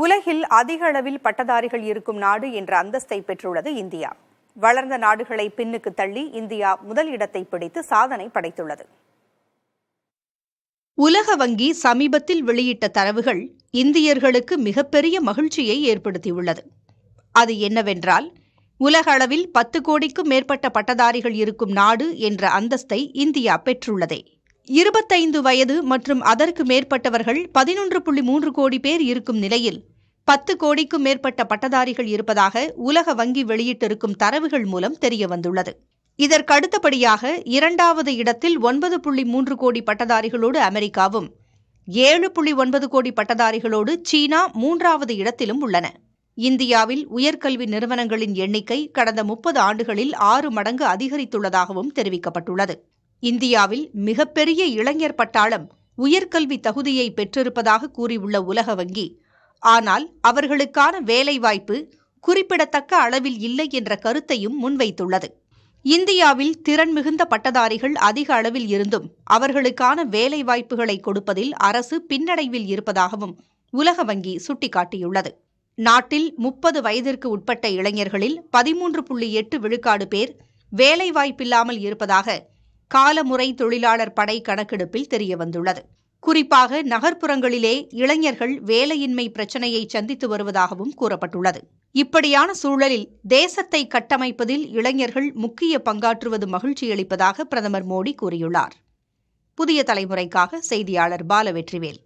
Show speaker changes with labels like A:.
A: உலகில் அதிக அளவில் பட்டதாரிகள் இருக்கும் நாடு என்ற அந்தஸ்தை பெற்றுள்ளது இந்தியா. வளர்ந்த நாடுகளை பின்னுக்கு தள்ளி இந்தியா முதல் இடத்தை பிடித்து சாதனை படைத்துள்ளது.
B: உலக வங்கி சமீபத்தில் வெளியிட்ட தரவுகள் இந்தியர்களுக்கு மிகப்பெரிய மகிழ்ச்சியை ஏற்படுத்தியுள்ளது. அது என்னவென்றால், உலக அளவில் 10 கோடிக்கும் மேற்பட்ட பட்டதாரிகள் இருக்கும் நாடு என்ற அந்தஸ்தை இந்தியா பெற்றுள்ளதே. 25 வயது மற்றும் அதற்கு மேற்பட்டவர்கள் 11.3 கோடி பேர் இருக்கும் நிலையில் 10 கோடிக்கும் மேற்பட்ட பட்டதாரிகள் இருப்பதாக உலக வங்கி வெளியிட்டிருக்கும் தரவுகள் மூலம் தெரியவந்துள்ளது. இதற்கடுத்தபடியாக 2வது இடத்தில் 9.3 கோடி பட்டதாரிகளோடு அமெரிக்காவும், 7.9 கோடி பட்டதாரிகளோடு சீனா 3வது இடத்திலும் உள்ளன. இந்தியாவில் உயர்கல்வி நிறுவனங்களின் எண்ணிக்கை கடந்த 30 ஆண்டுகளில் 6 மடங்கு அதிகரித்துள்ளதாகவும் தெரிவிக்கப்பட்டுள்ளது. இந்தியாவில் மிகப்பெரிய இளைஞர் பட்டாளம் உயர்கல்வி தகுதியை பெற்றிருப்பதாக கூறியுள்ள உலக வங்கி, ஆனால் அவர்களுக்கான வேலைவாய்ப்பு குறிப்பிடத்தக்க அளவில் இல்லை என்ற கருத்தையும் முன்வைத்துள்ளது. இந்தியாவில் திறன் மிகுந்த பட்டதாரிகள் அதிக அளவில் இருந்தும் அவர்களுக்கான வேலைவாய்ப்புகளை கொடுப்பதில் அரசு பின்னடைவில் இருப்பதாகவும் உலக வங்கி சுட்டிக்காட்டியுள்ளது. நாட்டில் 30 வயதிற்கு உட்பட்ட இளைஞர்களில் 13.8 விழுக்காடு பேர் வேலைவாய்ப்பில்லாமல் இருப்பதாக காலமுறை தொழிலாளர் படை கணக்கெடுப்பில் தெரியவந்துள்ளது. குறிப்பாக நகர்ப்புறங்களிலே இளைஞர்கள் வேலையின்மை பிரச்சினையை சந்தித்து வருவதாகவும் கூறப்பட்டுள்ளது. இப்படியான சூழலில் தேசத்தை கட்டமைப்பதில் இளைஞர்கள் முக்கிய பங்காற்றுவது மகிழ்ச்சியளிப்பதாக பிரதமர் மோடி கூறியுள்ளார். புதிய தலைமுறைக்காக செய்தியாளர் பாலவெற்றிவேல்.